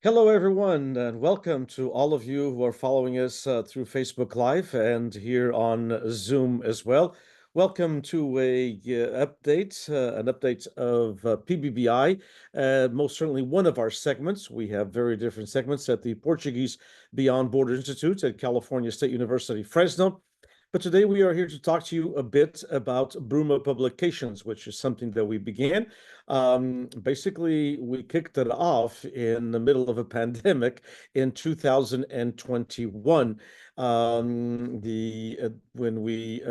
Hello, everyone, and welcome to all of you who are following us through Facebook Live and here on Zoom as well. Welcome to an update of PBBI, most certainly one of our segments. We have very different segments at the Portuguese Beyond Borders Institute at California State University, Fresno. But today we are here to talk to you a bit about Bruma Publications, which is something that we began. Basically, we kicked it off in the middle of a pandemic in 2021. When we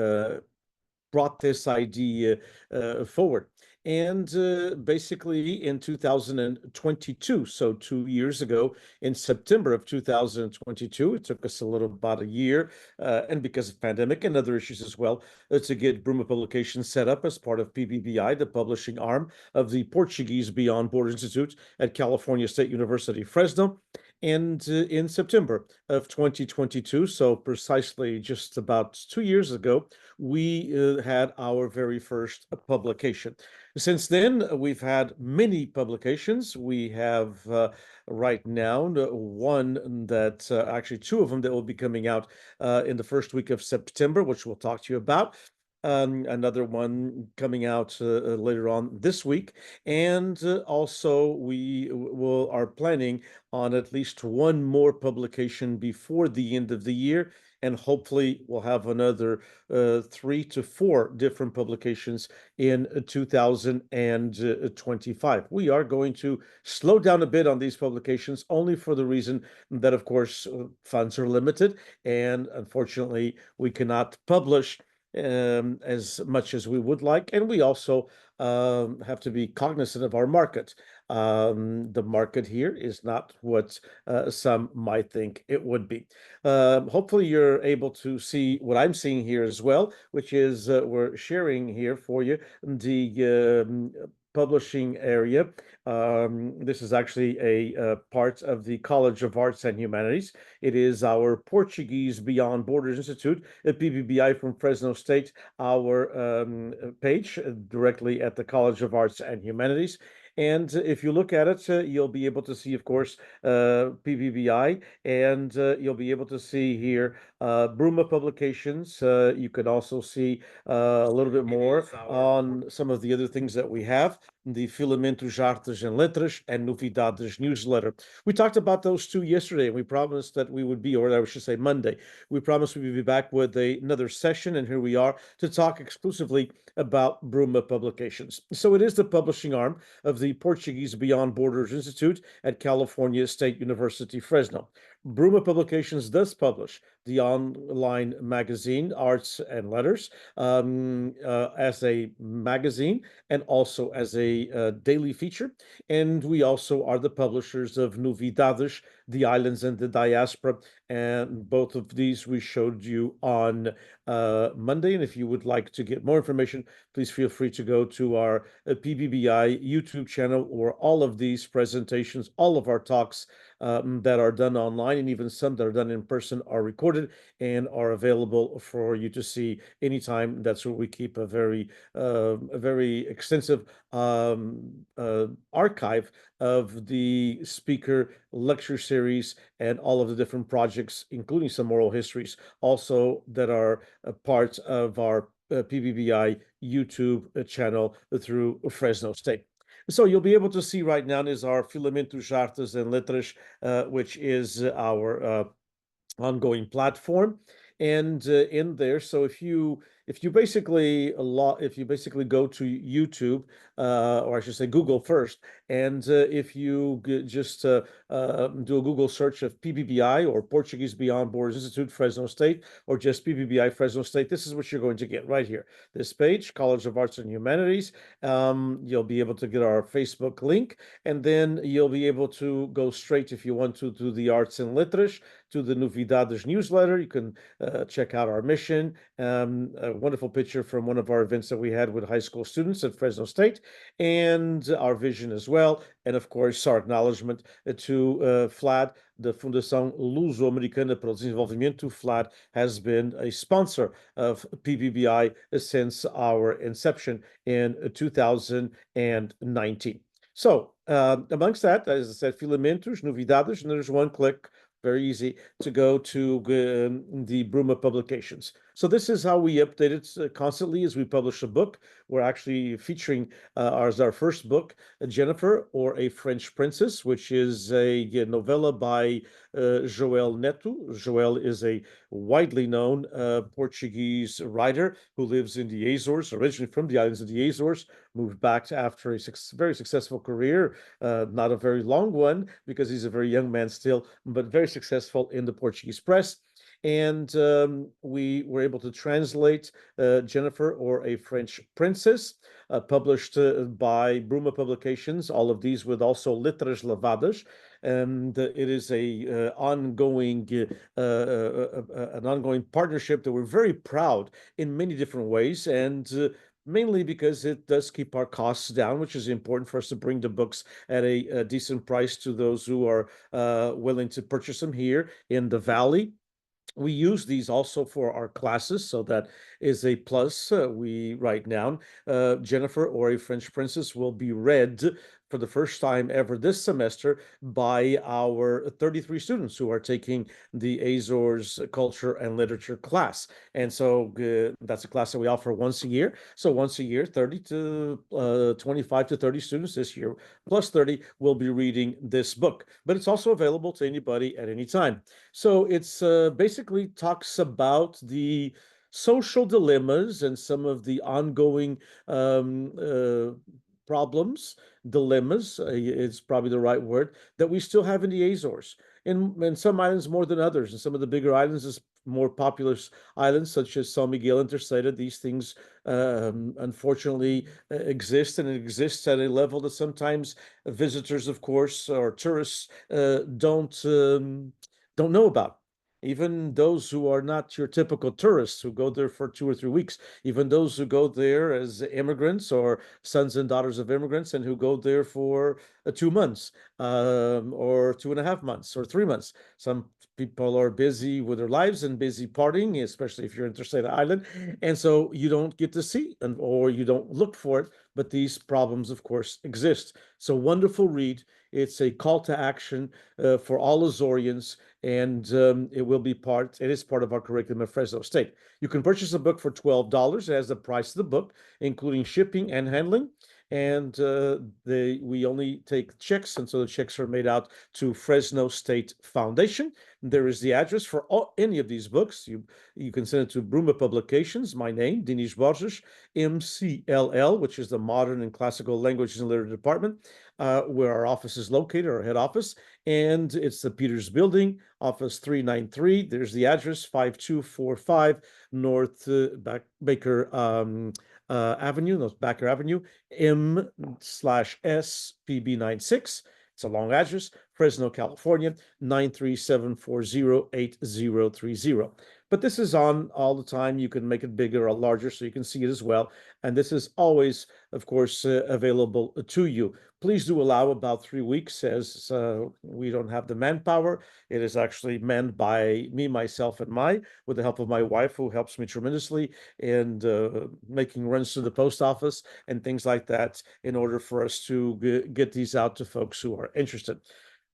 brought this idea forward. And basically in 2022, so 2 years ago, in September of 2022, it took us about a year, and because of pandemic and other issues as well, to get Bruma Publications set up as part of PBBI, the publishing arm of the Portuguese Beyond Borders Institute at California State University, Fresno. And in September of 2022, so precisely just about 2 years ago, we had our very first publication. Since then, we've had many publications. We have right now one that actually two of them that will be coming out in the first week of September, which we'll talk to you about. Another one coming out later on this week, and also we are planning on at least one more publication before the end of the year, and hopefully we'll have another 3 to 4 different publications in 2025. We are going to slow down a bit on these publications only for the reason that, of course, funds are limited, and unfortunately we cannot publish as much as we would like. And we also have to be cognizant of our market. The market here is not what some might think it would be. Hopefully you're able to see what I'm seeing here as well, which is we're sharing here for you the publishing area. This is actually a part of the College of Arts and Humanities. It is our Portuguese Beyond Borders Institute, PBBI from Fresno State, our page directly at the College of Arts and Humanities. And if you look at it, you'll be able to see, of course, PBBI, and you'll be able to see here Bruma Publications. You can also see a little bit more on some of the other things that we have, the Filamentos Artes and Letras and Novidades newsletter. We talked about those two yesterday, and we promised that we would be, or I should say Monday, we promised we would be back with another session, and here we are to talk exclusively about Bruma Publications. So it is the publishing arm of the Portuguese Beyond Borders Institute at California State University, Fresno. Bruma Publications does publish the online magazine Arts and Letters as a magazine and also as a daily feature. And we also are the publishers of Novidades, the Islands and the Diaspora. And both of these we showed you on Monday. And if you would like to get more information, please feel free to go to our PBBI YouTube channel, where all of these presentations, all of our talks that are done online, and even some that are done in person, are recorded and are available for you to see anytime. That's where we keep a very extensive archive of the speaker lecture series and all of the different projects, including some oral histories, also that are a part of our PBBI YouTube channel through Fresno State. So you'll be able to see right now is our Filamentos Artes and Letras, which is our ongoing platform. And in there, so if you basically go to YouTube, or I should say Google first, and if you just do a Google search of PBBI or Portuguese Beyond Borders Institute Fresno State, or just PBBI Fresno State, this is what you're going to get right here. This page, College of Arts and Humanities. You'll be able to get our Facebook link, and then you'll be able to go straight, if you want to the Arts and Letras, to the Novidades newsletter. You can check out our mission. A wonderful picture from one of our events that we had with high school students at Fresno State, and our vision as well. And of course, our acknowledgement to FLAD, the Fundação Luso-Americana para o Desenvolvimento. FLAD has been a sponsor of PBBI since our inception in 2019. So, amongst that, as I said, Filamentos, Novidades, and there's one click, very easy to go to the Bruma Publications. So this is how we update it constantly as we publish a book. We're actually featuring as our first book, Jennifer or a French Princess, which is a novella by Joel Neto. Joel is a widely known Portuguese writer who lives in the Azores, originally from the islands of the Azores, moved back after a very successful career, not a very long one because he's a very young man still, but very successful in the Portuguese press. And we were able to translate Jennifer or a French Princess, published by Bruma Publications, all of these with also Letras Lavadas. And it is a an ongoing partnership that we're very proud in many different ways. And mainly because it does keep our costs down, which is important for us to bring the books at a decent price to those who are willing to purchase them here in the Valley. We use these also for our classes, so that is a plus. We write down Jennifer or a French Princess will be read for the first time ever this semester by our 33 students who are taking the Azores Culture and Literature class. And so that's a class that we offer once a year. So once a year, 30 to 25 to 30 students this year, plus 30 will be reading this book. But it's also available to anybody at any time. So it's basically talks about the social dilemmas and some of the ongoing problems, dilemmas is probably the right word, that we still have in the Azores. In some islands more than others. And some of the bigger islands is more populous islands such as São Miguel and Terceira. These things unfortunately exist, and it exists at a level that sometimes visitors, of course, or tourists don't know about. Even those who are not your typical tourists who go there for 2 or 3 weeks, even those who go there as immigrants or sons and daughters of immigrants and who go there for 2 months, or 2.5 months or 3 months. Some people are busy with their lives and busy partying, especially if you're in Terceira Island. And so you don't get to see or you don't look for it. But these problems, of course, exist. So wonderful read. It's a call to action for all Azorians, and it is part of our curriculum at Fresno State. You can purchase a book for $12. It has the price of the book, including shipping and handling. And we only take checks, and so the checks are made out to Fresno State Foundation. There is the address for any of these books. You can send it to Bruma Publications, my name, Dinis Borges, MCLL, which is the Modern and Classical Languages and Literature Department, where our office is located, our head office. And it's the Peters Building, Office 393. There's the address, 5245 North Baker Avenue, North Baker Avenue, M/S PB96. It's a long address, Fresno, California, 937408030. But this is on all the time. You can make it bigger or larger so you can see it as well. And this is always, of course, available to you. Please do allow about 3 weeks, as we don't have the manpower. It is actually manned by me, myself, and with the help of my wife, who helps me tremendously in making runs to the post office and things like that in order for us to get these out to folks who are interested.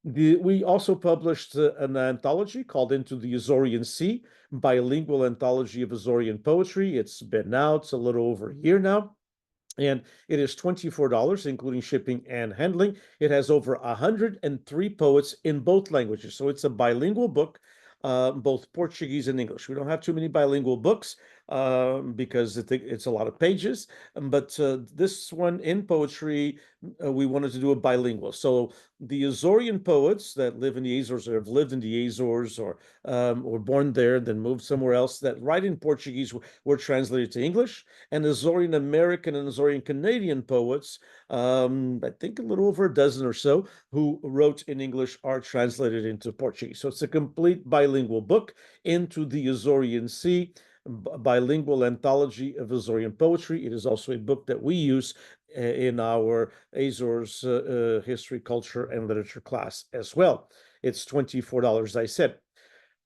We also published an anthology called Into the Azorian Sea, bilingual anthology of Azorian poetry. It's been out. It's a little over a year now. And it is $24, including shipping and handling. It has over 103 poets in both languages. So it's a bilingual book, both Portuguese and English. We don't have too many bilingual books because it's a lot of pages. But this one in poetry, we wanted to do a bilingual. So the Azorian poets that live in the Azores or have lived in the Azores or born there, then moved somewhere else, that write in Portuguese were translated to English. And Azorian American and Azorian Canadian poets, I think a little over a dozen or so, who wrote in English are translated into Portuguese. So it's a complete bilingual book, Into the Azorian Sea, bilingual anthology of Azorian poetry. It is also a book that we use in our Azores history, culture, and literature class as well. It's $24, I said.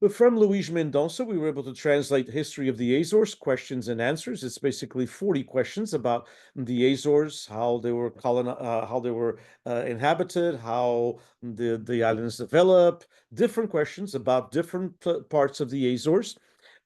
From Luis Mendonça, we were able to translate History of the Azores, Questions and Answers. It's basically 40 questions about the Azores, how they were inhabited, how the islands developed, different questions about different parts of the Azores.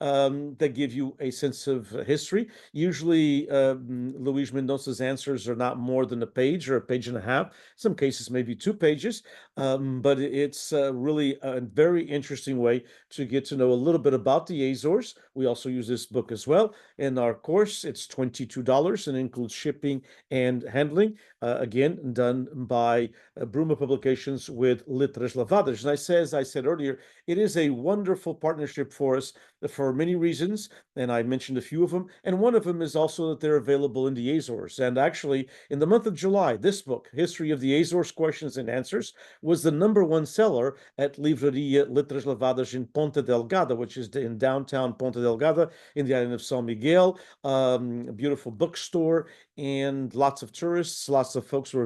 That give you a sense of history. Usually, Luis Mendonça's answers are not more than a page or a page and a half. In some cases, maybe 2 pages. But it's really a very interesting way to get to know a little bit about the Azores. We also use this book as well in our course. It's $22 and includes shipping and handling. Again, done by Bruma Publications with Letras Lavadas. And as I said earlier, it is a wonderful partnership for us for many reasons, and I mentioned a few of them. And one of them is also that they're available in the Azores. And actually, in the month of July, this book, History of the Azores, Questions and Answers, was the #1 seller at Livraria Letras Lavadas in Ponta Delgada, which is in downtown Ponta Delgada in the island of São Miguel. A beautiful bookstore, and lots of tourists, lots of folks who are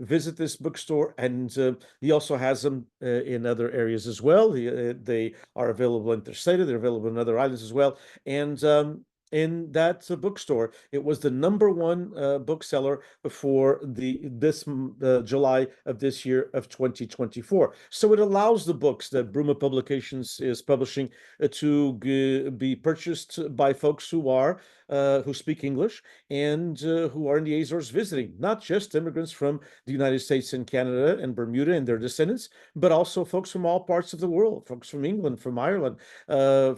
visit this bookstore. And he also has them in other areas as well. They are available in Terceira. They're available in other islands as well. And in that bookstore, it was the #1 bookseller for this July of this year of 2024. So it allows the books that Bruma Publications is publishing to be purchased by folks who speak English and who are in the Azores visiting, not just immigrants from the United States and Canada and Bermuda and their descendants, but also folks from all parts of the world, folks from England, from Ireland,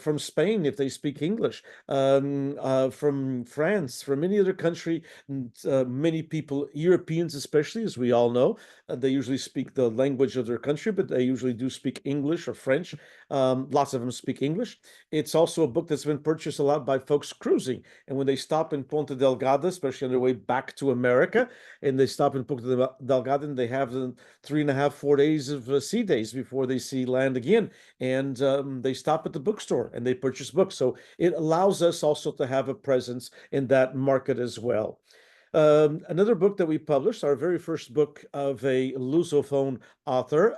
from Spain, if they speak English, from France, from any other country. Many people, Europeans especially, as we all know, they usually speak the language of their country, but they usually do speak English or French. Lots of them speak English. It's also a book that's been purchased a lot by folks cruising. And when they stop in Ponta Delgada, especially on their way back to America, and they stop in Ponta Delgada, and they have 3.5, 4 days of sea days before they see land again. And they stop at the bookstore and they purchase books. So it allows us also to have a presence in that market as well. Another book that we published, our very first book of a Lusophone author,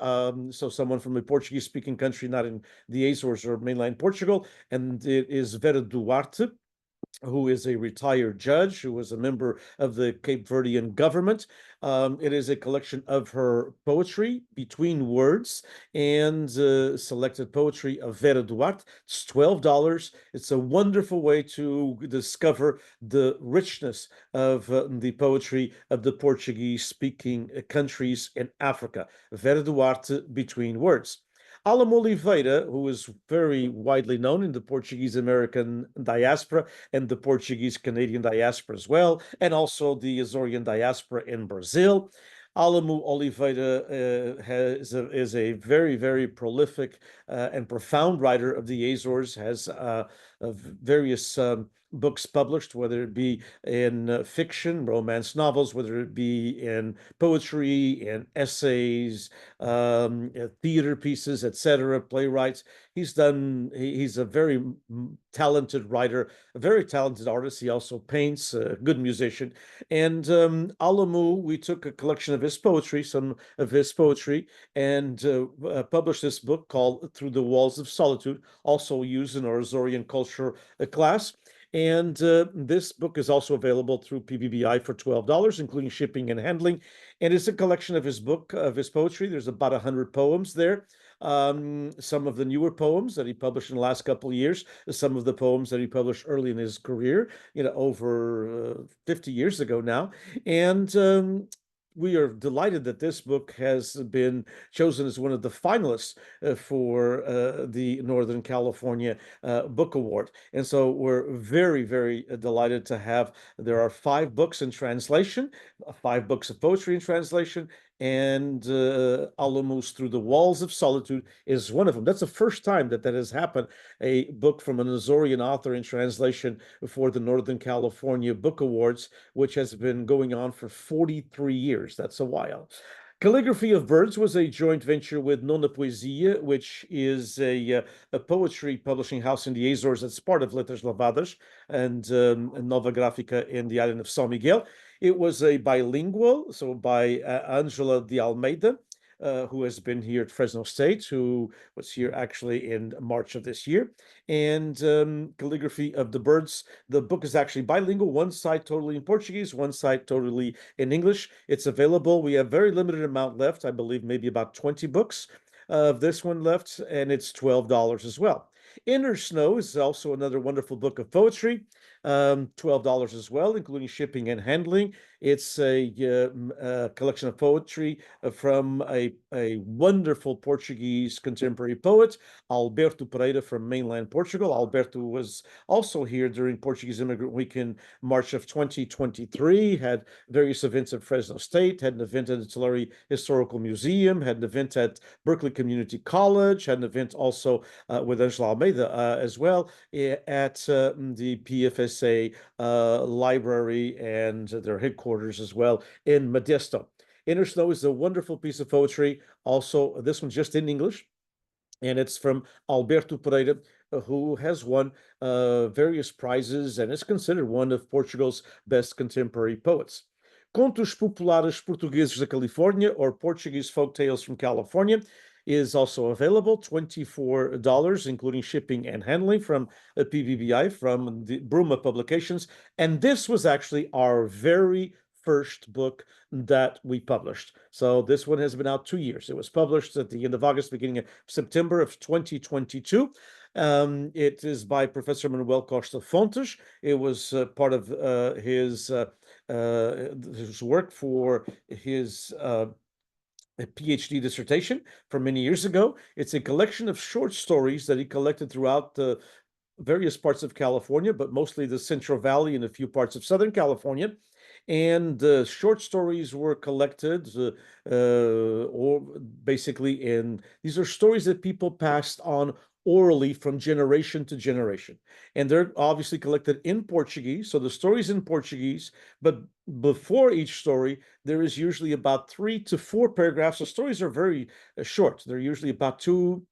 so someone from a Portuguese-speaking country, not in the Azores or mainland Portugal, and it is Vera Duarte, who is a retired judge, who was a member of the Cape Verdean government. It is a collection of her poetry, Between Words, and selected poetry of Vera Duarte. It's $12. It's a wonderful way to discover the richness of the poetry of the Portuguese-speaking countries in Africa. Vera Duarte, Between Words. Alan Oliveira, who is very widely known in the Portuguese-American diaspora and the Portuguese-Canadian diaspora as well, and also the Azorean diaspora in Brazil. Alamu Oliveira is a very, very prolific and profound writer of the Azores, has various books published, whether it be in fiction, romance novels, whether it be in poetry, in essays, theater pieces, etc., playwrights. He's a very talented writer, a very talented artist. He also paints, a good musician. And Alamu, we took a collection of his poetry, some of his poetry, and published this book called Through the Walls of Solitude, also used in our Azorean culture class. And this book is also available through PBBI for $12, including shipping and handling. And it's a collection of his poetry. There's about 100 poems there. Some of the newer poems that he published in the last couple of years, some of the poems that he published early in his career, over 50 years ago now. And we are delighted that this book has been chosen as one of the finalists for the Northern California Book Award. And so we're very, very delighted to have, there are 5 books in translation, 5 books of poetry in translation, and Alamu's Through the Walls of Solitude is one of them. That's the first time that has happened, a book from an Azorean author in translation for the Northern California Book Awards, which has been going on for 43 years. That's a while. Calligraphy of Birds was a joint venture with Nona Poesia, which is a poetry publishing house in the Azores that's part of Letras Lavadas and Nova Gráfica in the island of São Miguel. It was a bilingual, so by Angela de Almeida, who has been here at Fresno State, who was here actually in March of this year, and Calligraphy of the Birds. The book is actually bilingual, one side totally in Portuguese, one side totally in English. It's available. We have very limited amount left, I believe maybe about 20 books of this one left, and it's $12 as well. Inner Snow is also another wonderful book of poetry, $12 as well, including shipping and handling. It's a collection of poetry from a wonderful Portuguese contemporary poet, Alberto Pereira from mainland Portugal. Alberto was also here during Portuguese Immigrant Week in March of 2023, had various events at Fresno State, had an event at the Tulare Historical Museum, had an event at Berkeley Community College, had an event also with Angela Almeida as well at the PFSA library and their headquarters as well in Modesto. Inner Snow is a wonderful piece of poetry. Also, this one's just in English, and it's from Alberto Pereira, who has won various prizes and is considered one of Portugal's best contemporary poets. Contos Populares Portugueses da Califórnia, or Portuguese Folk Tales from California, is also available, $24, including shipping and handling, from PBBI, from the Bruma Publications. And this was actually our very first book that we published. So this one has been out 2 years. It was published at the end of August, beginning of September of 2022. It is by Professor Manuel Costa Fontes. It was part of his work for his a PhD dissertation from many years ago. It's a collection of short stories that he collected throughout the various parts of California, but mostly the Central Valley and a few parts of Southern California. And the short stories were collected, or basically these are stories that people passed on orally from generation to generation. And they're obviously collected in Portuguese. So the story's in Portuguese, but before each story, there is usually about 3 to 4 paragraphs. The stories are very short. They're usually about 2,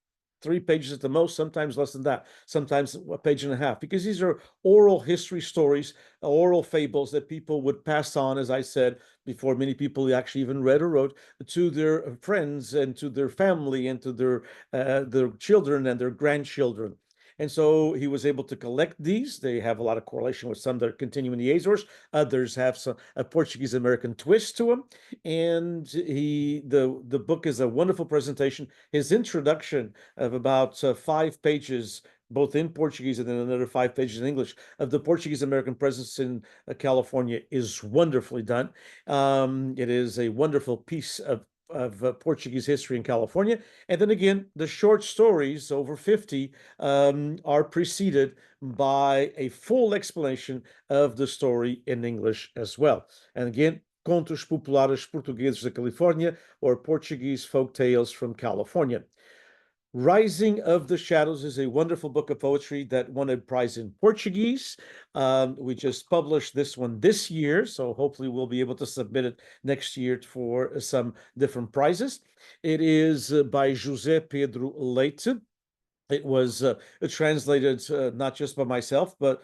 3 pages at the most, sometimes less than that, sometimes a page and a half, because these are oral history stories, oral fables that people would pass on, as I said before, many people actually even read or wrote, to their friends and to their family and to their children and their grandchildren. And so he was able to collect these. They have a lot of correlation with some that continue in the Azores. Others have a Portuguese American twist to them. And the book is a wonderful presentation. His introduction of about 5 pages, both in Portuguese and then another 5 pages in English, of the Portuguese American presence in California is wonderfully done. It is a wonderful piece of Portuguese history in California. And then again, the short stories, over 50, are preceded by a full explanation of the story in English as well. And again, Contos Populares Portugueses da Califórnia, or Portuguese Folk Tales from California. Rising of the Shadows is a wonderful book of poetry that won a prize in Portuguese. We just published this one this year, so hopefully we'll be able to submit it next year for some different prizes. It is by José Pedro Leite. It was translated not just by myself, but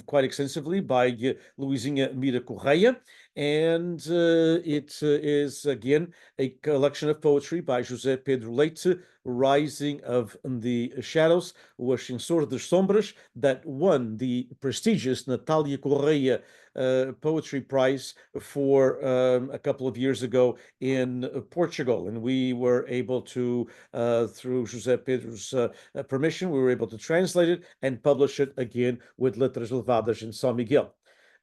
quite extensively by Luizinha Mira Correia. And it is, again, a collection of poetry by José Pedro Leite, Rising of the Shadows, o Ascensor das Sombras, that won the prestigious Natalia Correia Poetry Prize for a couple of years ago in Portugal. And we were able to, through José Pedro's permission, we were able to translate it and publish it again with Letras Levadas in São Miguel.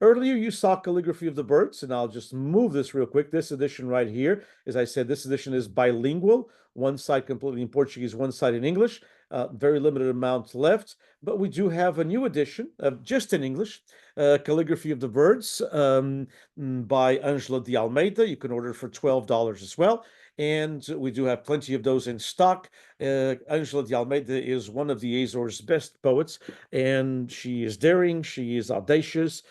Earlier, you saw Calligraphy of the Birds, and I'll just move this real quick. This edition right here, as I said, this edition is bilingual, one side completely in Portuguese, one side in English. Very limited amount left, but we do have a new edition of just in English, Calligraphy of the Birds by Angela de Almeida. You can order it for $12 as well. And we do have plenty of those in stock. Angela de Almeida is one of the Azores' best poets, and she is daring, she is audacious,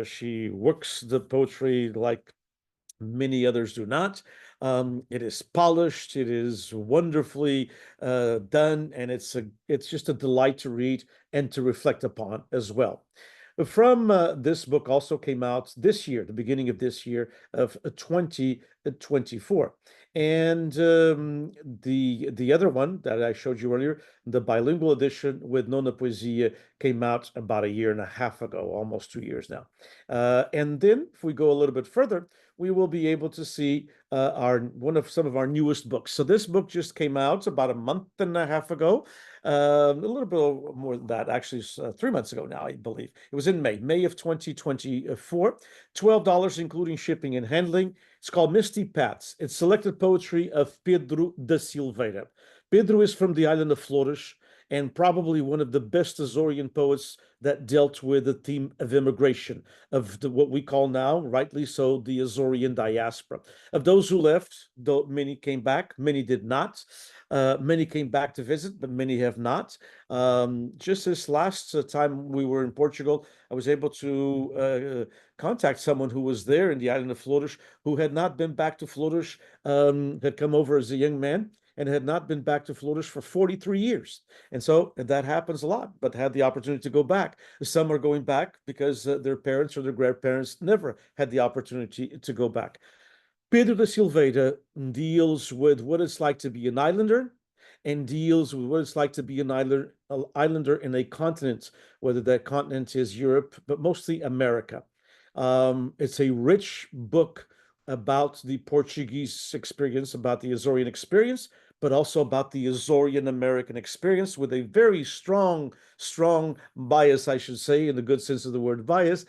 she works the poetry like many others do not. It is polished, it is wonderfully done, and it's just a delight to read and to reflect upon as well. From this book also came out this year, the beginning of this year of 2024. And the other one that I showed you earlier, the bilingual edition with Nona Poesia, came out about a year and a half ago, almost 2 years now. And then if we go a little bit further, we will be able to see some of our newest books. So this book just came out about a month and a half ago. A little bit more than that, actually, 3 months ago now, I believe. It was in May of 2024. $12, including shipping and handling. It's called Misty Paths. It's selected poetry of Pedro da Silveira. Pedro is from the island of Flores and probably one of the best Azorian poets that dealt with the theme of immigration, of what we call now, rightly so, the Azorian diaspora. Of those who left, though many came back, many did not. Many came back to visit, but many have not. Just this last time we were in Portugal, I was able to contact someone who was there in the island of Flores, who had not been back to Flores, had come over as a young man, and had not been back to Flores for 43 years. And so that happens a lot, but had the opportunity to go back. Some are going back because their parents or their grandparents never had the opportunity to go back. Pedro da Silveira deals with what it's like to be an islander and deals with what it's like to be an islander in a continent, whether that continent is Europe, but mostly America. It's a rich book about the Portuguese experience, about the Azorian experience, but also about the Azorian American experience with a very strong bias, I should say, in the good sense of the word bias,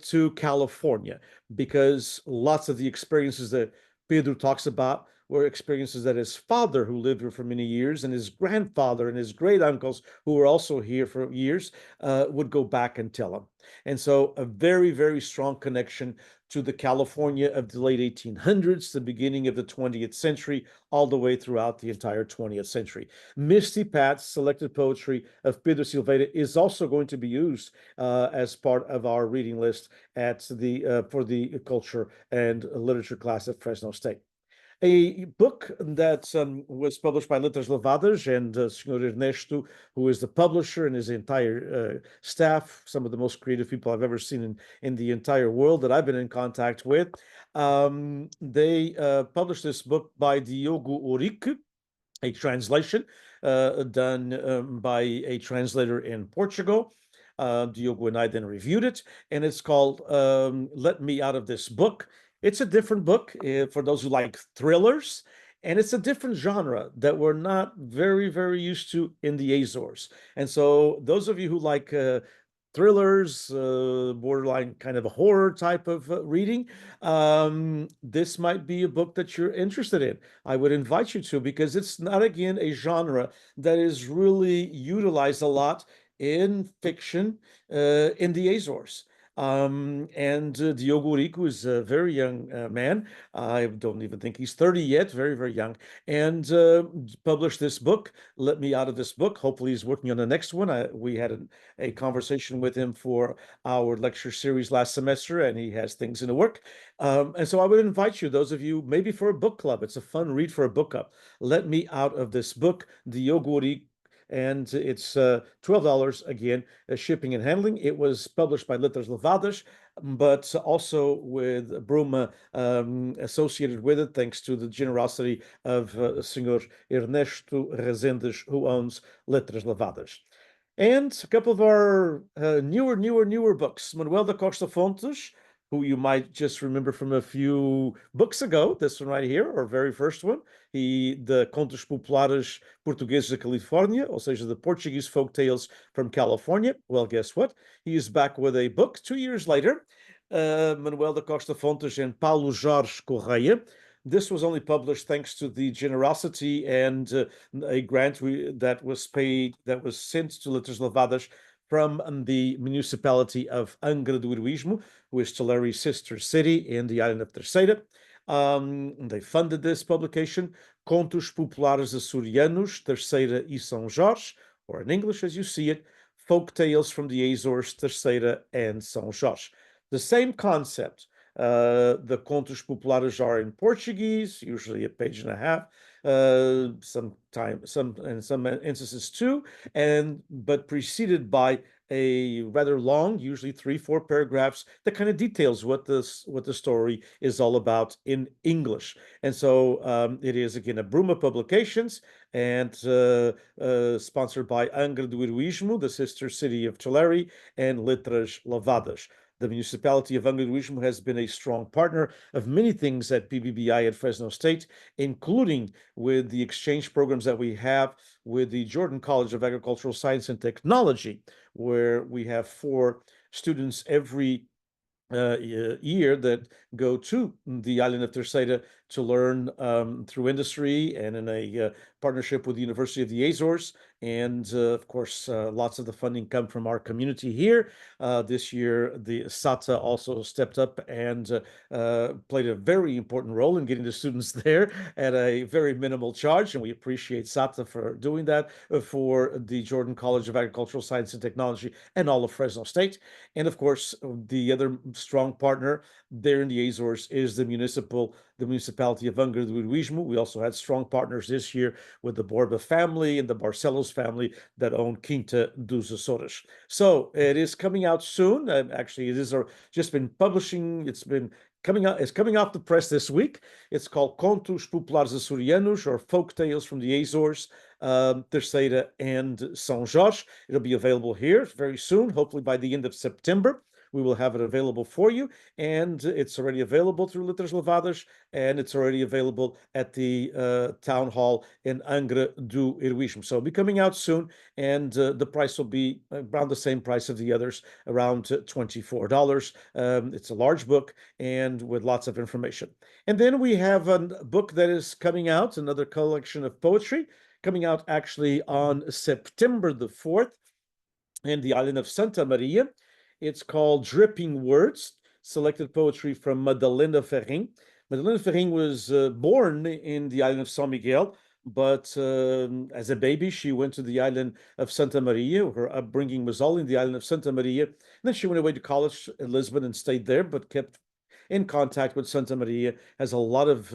to California, because lots of the experiences that Pedro talks about were experiences that his father, who lived here for many years, and his grandfather and his great uncles, who were also here for years, would go back and tell him. And so a very, very strong connection to the California of the late 1800s, the beginning of the 20th century, all the way throughout the entire 20th century. Misty Paths, selected poetry of Pedro Silveira, is also going to be used as part of our reading list for the culture and literature class at Fresno State. A book that was published by Letras Lavadas, and Senhor Ernesto, who is the publisher, and his entire staff, some of the most creative people I've ever seen in the entire world that I've been in contact with. They published this book by Diogo Urique, a translation done by a translator in Portugal. Diogo and I then reviewed it, and it's called Let Me Out of This Book. It's a different book for those who like thrillers, and it's a different genre that we're not very, very used to in the Azores. And so those of you who like thrillers, borderline kind of a horror type of reading, this might be a book that you're interested in. I would invite you to, because it's not, again, a genre that is really utilized a lot in fiction in the Azores. And Diogo Rico is a very young man. I don't even think he's 30 yet, very, very young, and published this book, Let Me Out of This Book. Hopefully he's working on the next one. We had a conversation with him for our lecture series last semester, and he has things in the work. And so I would invite you, those of you, maybe for a book club. It's a fun read for a book club. Let Me Out of This Book, Diogo Rico. And it's $12 again, shipping and handling. It was published by Letras Lavadas, but also with Bruma associated with it, thanks to the generosity of Senhor Ernesto Rezendes, who owns Letras Lavadas. And a couple of our newer books. Manuel da Costa Fontes, who you might just remember from a few books ago, this one right here, our very first one, the Contos Populares Portugueses da Califórnia, ou seja, the Portuguese folk tales from California. Well, guess what? He is back with a book 2 years later, Manuel da Costa Fontes and Paulo Jorge Correia. This was only published thanks to the generosity and a grant that was sent to Letras Lavadas from the municipality of Angra do Heroísmo, who is Tulari's sister city in the island of Terceira. They funded this publication, Contos Populares Açorianos, Terceira e São Jorge, or in English as you see it, Folk Tales from the Azores, Terceira and São Jorge. The same concept. The Contos Populares are in Portuguese, usually a page and a half, some in some instances two, but preceded by a rather long, usually 3, 4 paragraphs that kind of details what the story is all about in English. And so it is again a Bruma Publications and sponsored by Angra do Heroísmo, the sister city of Tulare, and Letras Lavadas. The municipality of Angra do Heroísmo has been a strong partner of many things at PBBI at Fresno State, including with the exchange programs that we have with the Jordan College of Agricultural Science and Technology, where we have 4 students every year that go to the island of Terceira to learn through industry and in a partnership with the University of the Azores. And of course, lots of the funding come from our community here. This year, the SATA also stepped up and played a very important role in getting the students there at a very minimal charge. And we appreciate SATA for doing that for the Jordan College of Agricultural Science and Technology and all of Fresno State. And of course, the other strong partner there in the Azores is the municipality of Angra do Heroísmo. We also had strong partners this year with the Borba family and the Barcelos family that own Quinta dos Açores. So it is coming out soon. Actually, it is just been publishing. It's been coming out. It's coming off the press this week. It's called Contos Populares Açorianos, or Folk Tales from the Azores, Terceira and São Jorge. It'll be available here very soon, hopefully by the end of September. We will have it available for you, and it's already available through Letras Lavadas, and it's already available at the town hall in Angra do Heroísmo. So it'll be coming out soon, and the price will be around the same price of the others, around $24. It's a large book and with lots of information. And then we have a book that is coming out, another collection of poetry, coming out actually on September the 4th in the island of Santa Maria. It's called Dripping Words, selected poetry from Madalena Ferrin. Madalena Ferrin was born in the island of São Miguel, but as a baby, she went to the island of Santa Maria. Her upbringing was all in the island of Santa Maria. And then she went away to college in Lisbon and stayed there, but kept in contact with Santa Maria, has a lot of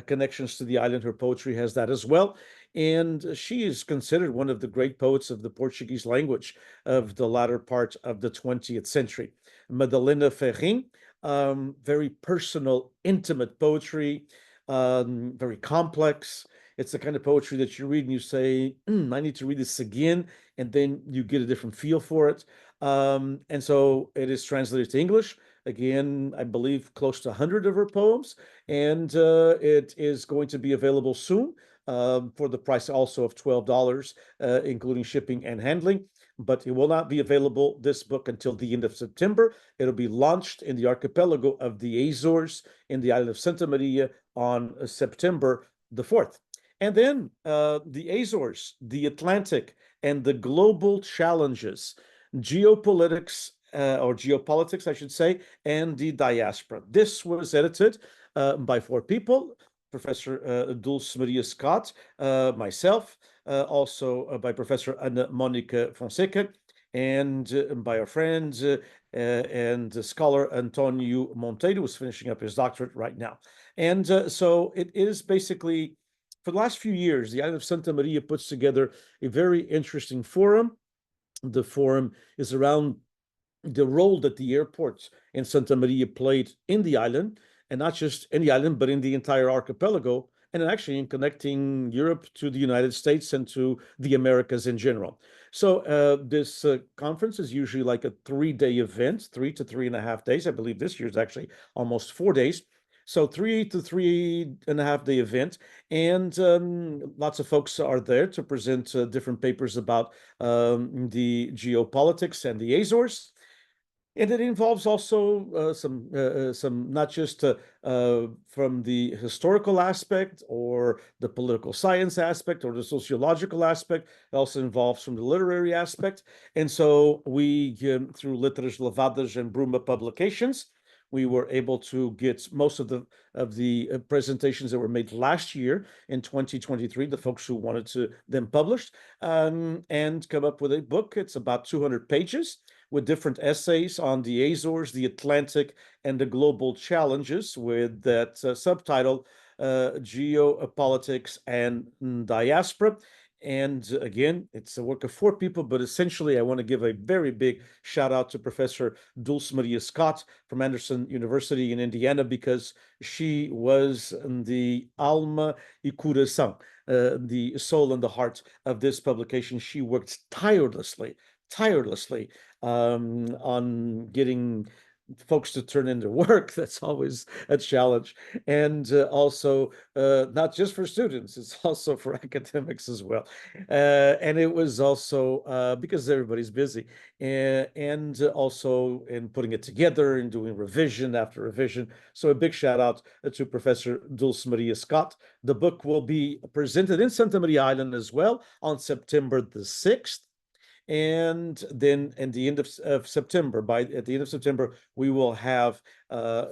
connections to the island. Her poetry has that as well. And she is considered one of the great poets of the Portuguese language of the latter part of the 20th century. Madalena Ferrin, very personal, intimate poetry, very complex. It's the kind of poetry that you read and you say, I need to read this again, and then you get a different feel for it. And so it is translated to English. Again, I believe close to 100 of her poems, and it is going to be available soon for the price also of $12, including shipping and handling. But it will not be available, this book, until the end of September. It'll be launched in the archipelago of the Azores in the island of Santa Maria on September the 4th. And then the Azores, the Atlantic, and the global challenges, geopolitics, or geopolitics, I should say, and the diaspora. This was edited by 4 people, Professor Dulce Maria Scott, myself, also by Professor Ana Monica Fonseca, and by our friend and scholar Antonio Monteiro, who's finishing up his doctorate right now. And so it is basically, for the last few years, the island of Santa Maria puts together a very interesting forum. The forum is around the role that the airports in Santa Maria played in the island, and not just in the island, but in the entire archipelago, and actually in connecting Europe to the United States and to the Americas in general. So this conference is usually like a 3-day event, 3 to 3.5 days. I believe this year is actually almost 4 days. So 3 to 3.5 day event, and lots of folks are there to present different papers about the geopolitics and the Azores. And it involves also some not just from the historical aspect or the political science aspect or the sociological aspect. It also involves from the literary aspect. And so we, through Letras Lavadas and Bruma Publications, we were able to get most of the presentations that were made last year in 2023, the folks who wanted to them published, and come up with a book. It's about 200 pages with different essays on the Azores, the Atlantic, and the global challenges, with that subtitle, Geopolitics and Diaspora. And again, it's a work of 4 people, but essentially, I want to give a very big shout out to Professor Dulce Maria Scott from Anderson University in Indiana, because she was the alma y corazón, the soul and the heart of this publication. She worked tirelessly on getting folks to turn in their work. That's always a challenge. And also, not just for students, it's also for academics as well. And it was also because everybody's busy, and also in putting it together and doing revision after revision. So a big shout out to Professor Dulce Maria Scott. The book will be presented in Santa Maria Island as well on September the 6th. And then at the end of September, at the end of September, we will have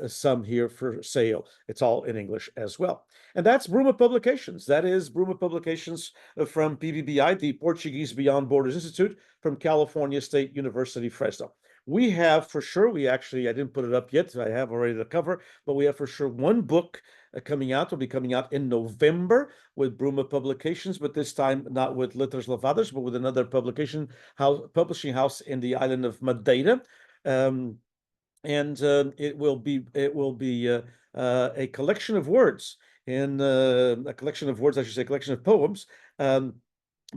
some here for sale. It's all in English as well. And that's Bruma Publications. That is Bruma Publications from PBBI, the Portuguese Beyond Borders Institute from California State University, Fresno. We have for sure, I didn't put it up yet. I have already the cover, but we have for sure one book coming out. Will be coming out in November with Bruma Publications, but this time not with Letras Lavadas, but with another publishing house in the island of Madeira. And it will be a collection of words, and a collection of words, I should say, a collection of poems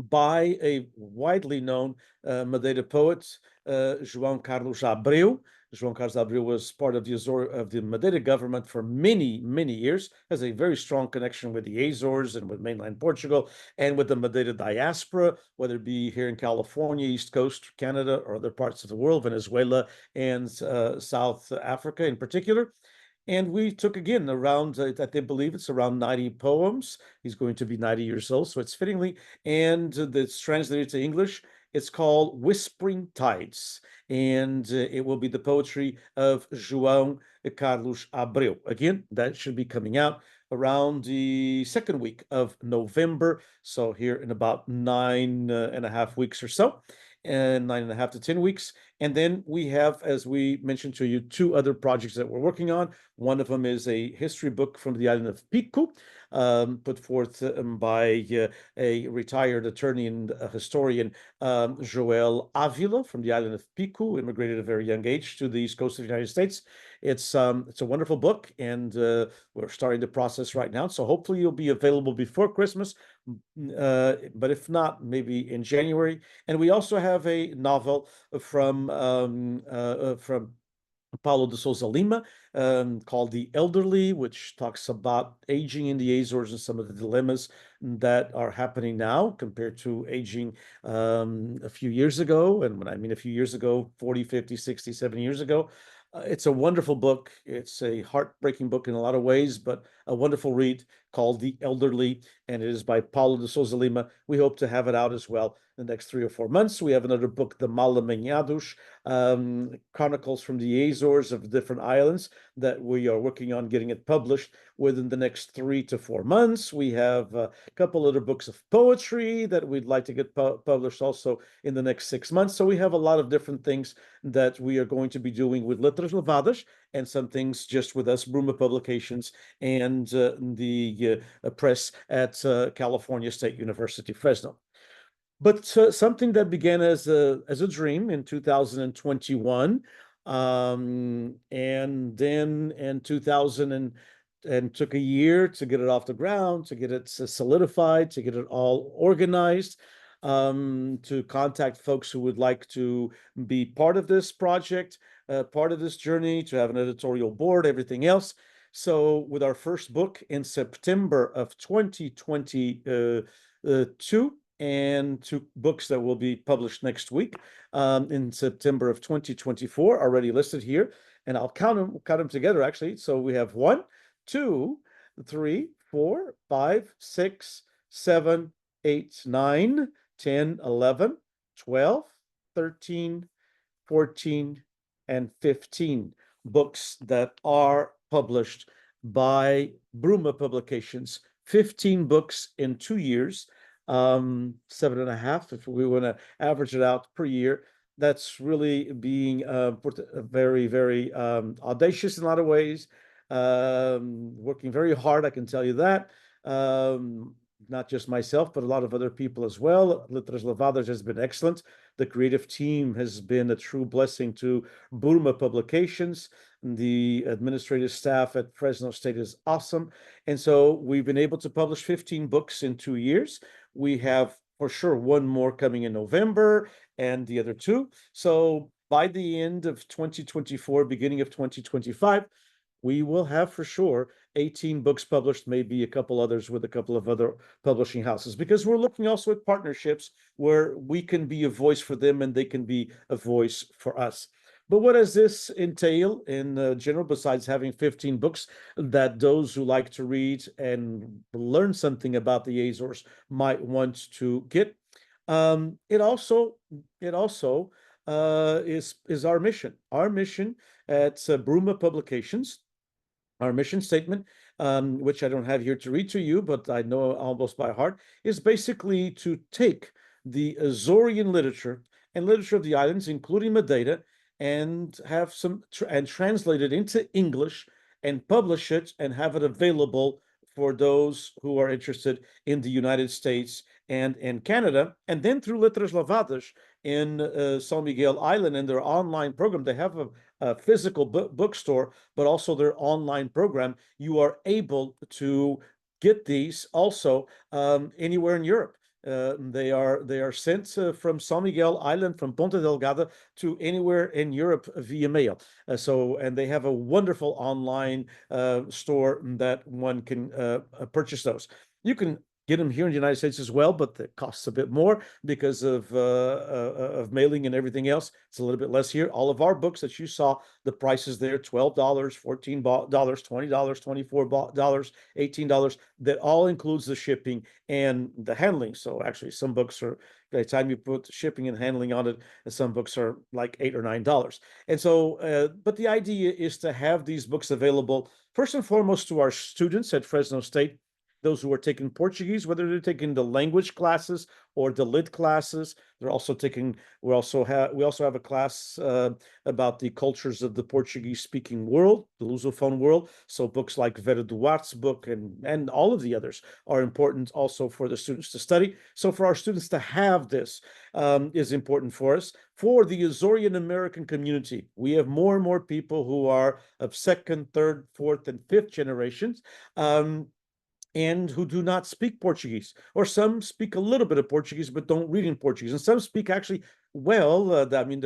by a widely known Madeira poet, João Carlos Abreu. João Carlos Abreu was part of the Madeira government for many, many years, has a very strong connection with the Azores and with mainland Portugal and with the Madeira diaspora, whether it be here in California, East Coast, Canada, or other parts of the world, Venezuela and South Africa in particular. And we took again around, I believe it's around 90 poems. He's going to be 90 years old, so it's fittingly. And it's translated to English. It's called Whispering Tides, and it will be the poetry of João Carlos Abreu. Again, that should be coming out around the second week of November. So here in about 9.5 weeks or so, and 9.5 to 10 weeks. And then we have, as we mentioned to you, 2 other projects that we're working on. One of them is a history book from the island of Pico, put forth by a retired attorney and historian, Joel Avila from the island of Pico, immigrated at a very young age to the East Coast of the United States. It's a wonderful book, and we're starting the process right now. So hopefully you'll be available before Christmas, but if not, maybe in January. And we also have a novel from Paulo de Souza Lima, called The Elderly, which talks about aging in the Azores and some of the dilemmas that are happening now compared to aging a few years ago. And when I mean a few years ago, 40, 50, 60, 70 years ago. It's a wonderful book. It's a heartbreaking book in a lot of ways, but a wonderful read called The Elderly, and it is by Paulo de Souza Lima. We hope to have it out as well in the next 3 or 4 months. We have another book, The Malamanhados, chronicles from the Azores of different islands, that we are working on getting it published within the next 3 to 4 months. We have a couple other books of poetry that we'd like to get published also in the next 6 months. So we have a lot of different things that we are going to be doing with Letras Levadas, and some things just with us, Bruma Publications, and the press at California State University, Fresno. But something that began as a dream in 2021, and then in 2000 and took a year to get it off the ground, to get it solidified, to get it all organized, to contact folks who would like to be part of this project, part of this journey, to have an editorial board, everything else. So with our first book in September of 2022, and 2 books that will be published next week in September of 2024, already listed here, and I'll count them together actually. So we have 1, 2, 3, 4, 5, 6, 7, 8, 9, 10, 11, 12, 13, 14, and 15 books that are published by Bruma Publications. 15 books in 2 years, 7.5, if we want to average it out per year. That's really being very, very audacious in a lot of ways, working very hard, I can tell you that. not just myself, but a lot of other people as well. Letras Lavadas has been excellent. The creative team has been a true blessing to Bruma Publications. The administrative staff at Fresno State is awesome. And so we've been able to publish 15 books in 2 years. We have for sure one more coming in November and the other two. So by the end of 2024, beginning of 2025, we will have for sure 18 books published, maybe a couple others with a couple of other publishing houses, because we're looking also at partnerships where we can be a voice for them and they can be a voice for us. But what does this entail in general, besides having 15 books that those who like to read and learn something about the Azores might want to get? It also is our mission. Our mission at Bruma Publications, our mission statement, which I don't have here to read to you, but I know almost by heart, is basically to take the Azorean literature and literature of the islands, including Madeira, and have some and translate it into English and publish it and have it available for those who are interested in the United States and in Canada. And then through Letras Lavadas in San Miguel Island and their online program, they have a physical bookstore, but also their online program. You are able to get these also anywhere in Europe. They are sent from San Miguel Island, from Ponta Delgada to anywhere in Europe via mail. And they have a wonderful online store that one can purchase those. You can get them here in the United States as well, but it costs a bit more because of mailing and everything else. It's a little bit less here. All of our books that you saw, the prices there, $12, $14, $20, $24, $18. That all includes the shipping and the handling. So actually, some books are, by the time you put shipping and handling on it, some books are like $8 or $9. And so, but the idea is to have these books available first and foremost to our students at Fresno State, those who are taking Portuguese, whether they're taking the language classes or the lit classes. They're also taking, we also have a class about the cultures of the Portuguese speaking world, the Lusophone world. So books like Vera Duarte's book and all of the others are important also for the students to study. So for our students to have this is important for us. For the Azorean American community, we have more and more people who are of second, third, fourth, and fifth generations. And who do not speak Portuguese, or some speak a little bit of Portuguese but don't read in Portuguese, and some speak actually well. I mean,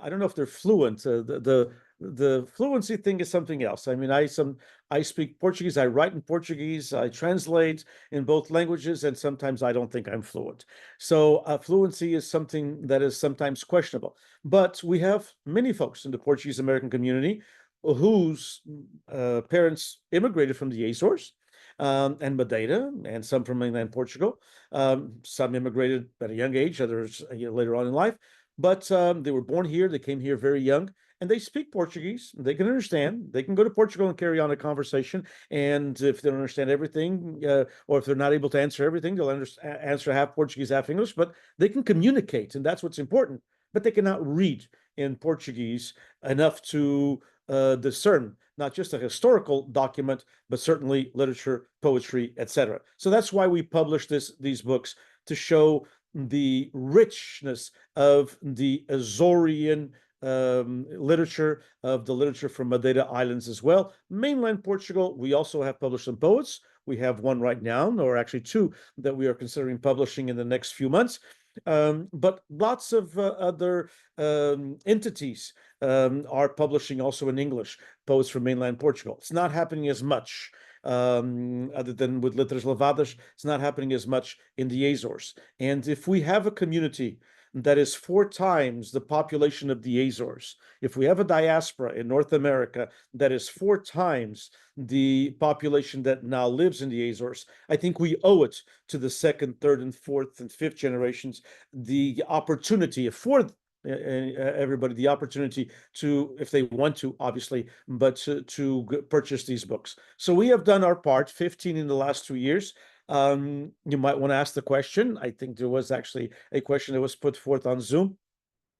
I don't know if they're fluent. The fluency thing is something else. I mean, I speak Portuguese, I write in Portuguese, I translate in both languages, and sometimes I don't think I'm fluent. So fluency is something that is sometimes questionable. But we have many folks in the Portuguese American community whose parents immigrated from the Azores and Madeira, and some from mainland Portugal. Some immigrated at a young age, others later on in life. But they were born here, they came here very young, and they speak Portuguese. They can understand. They can go to Portugal and carry on a conversation. And if they don't understand everything, or if they're not able to answer everything, they'll answer half Portuguese, half English, but they can communicate, and that's what's important. But they cannot read in Portuguese enough to discern not just a historical document, but certainly literature, poetry, etc. So that's why we publish these books, to show the richness of the Azorean literature, of the literature from Madeira Islands as well. Mainland Portugal, we also have published some poets. We have one right now, or actually two, that we are considering publishing in the next few months. But lots of other entities are publishing also in English, poets from mainland Portugal. It's not happening as much other than with Letras Lavadas. It's not happening as much in the Azores. And if we have a community that is 4 times the population of the Azores, if we have a diaspora in North America that is 4 times the population that now lives in the Azores, I think we owe it to the second, third, and fourth, and fifth generations the opportunity, afford everybody the opportunity to, if they want to, obviously, but to purchase these books. So we have done our part, 15 in the last 2 years. You might want to ask the question. I think there was actually a question that was put forth on Zoom.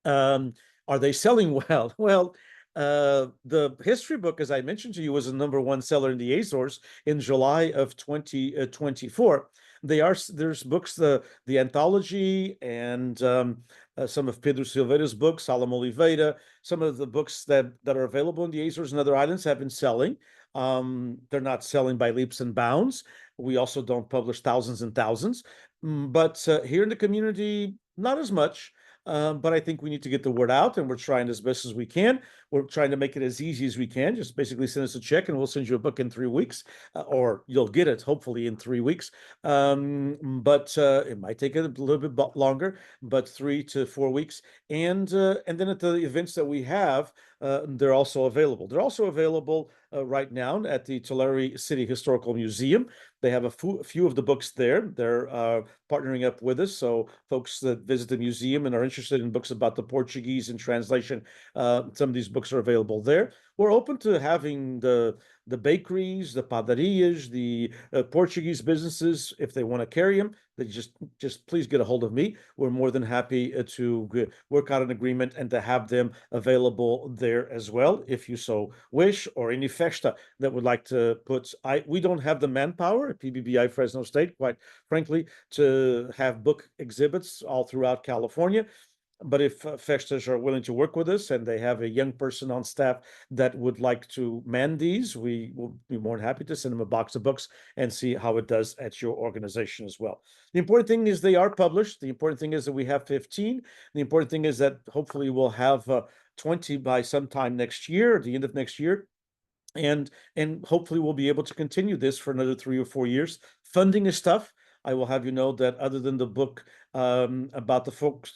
Are they selling well? Well, the history book, as I mentioned to you, was a #1 seller in the Azores in July of 2024. there's books, the anthology, and some of Pedro Silveira's books, Salom Oliveira, some of the books that are available in the Azores and other islands have been selling. They're not selling by leaps and bounds. We also don't publish thousands and thousands, but here in the community, not as much. But I think we need to get the word out, and we're trying as best as we can. We're trying to make it as easy as we can. Just basically send us a check, and we'll send you a book in 3 weeks, or you'll get it hopefully in 3 weeks. But it might take a little bit longer, but 3 to 4 weeks. And then at the events that we have, they're also available. They're also available right now at the Tulare City Historical Museum. They have a few of the books there. They're partnering up with us. So folks that visit the museum and are interested in books about the Portuguese in translation, some of these books are available there. We're open to having the bakeries, the padarias, the Portuguese businesses, if they want to carry them, they just please get a hold of me. We're more than happy to work out an agreement and to have them available there as well, if you so wish, or any festa that would like to put. We don't have the manpower at PBBI Fresno State, quite frankly, to have book exhibits all throughout California. But if festas are willing to work with us and they have a young person on staff that would like to man these, we will be more than happy to send them a box of books and see how it does at your organization as well. The important thing is they are published. The important thing is that we have 15. The important thing is that hopefully we'll have 20 by sometime next year, at the end of next year. And hopefully we'll be able to continue this for another 3 or 4 years. Funding is tough. I will have you know that other than the book about the folk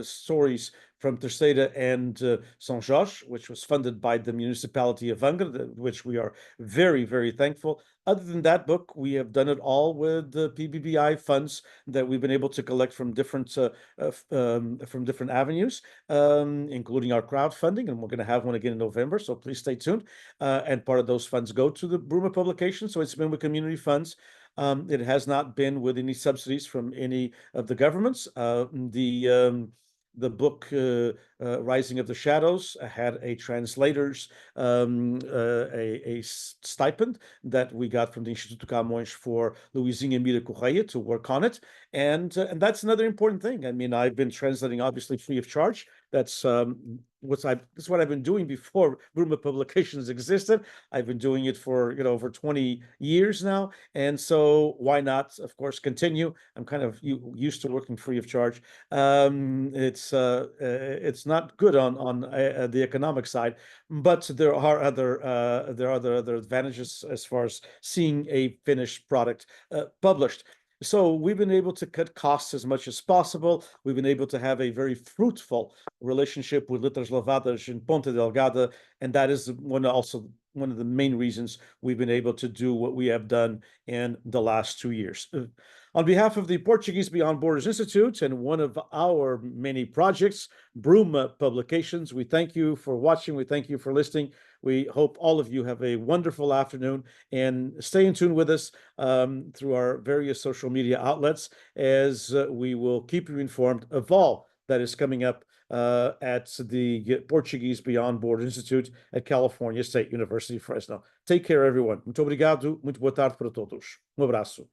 stories from Terceira and São Jorge, which was funded by the municipality of Angra, which we are very, very thankful. Other than that book, we have done it all with the PBBI funds that we've been able to collect from different avenues, including our crowdfunding, and we're going to have one again in November. So please stay tuned. And part of those funds go to the Bruma Publications, so it's been with community funds. It has not been with any subsidies from any of the governments. The book Rising of the Shadows had a translator's a stipend that we got from the Instituto Camões for Luizinha Mira Correia to work on it, and that's another important thing. I mean, I've been translating obviously free of charge. That's what I've been doing before Bruma Publications existed. I've been doing it for over 20 years now, and so why not, of course, continue? I'm kind of used to working free of charge. It's not good on the economic side, but there are other advantages as far as seeing a finished product published. So we've been able to cut costs as much as possible. We've been able to have a very fruitful relationship with Letras Lavadas in Ponta Delgada, and that is one of the main reasons we've been able to do what we have done in the last 2 years. On behalf of the Portuguese Beyond Borders Institute and one of our many projects, Bruma Publications, we thank you for watching. We thank you for listening. We hope all of you have a wonderful afternoon, and stay in tune with us through our various social media outlets, as we will keep you informed of all that is coming up at the Portuguese Beyond Borders Institute at California State University, Fresno. Take care, everyone. Muito obrigado. Muito boa tarde para todos. Abraço.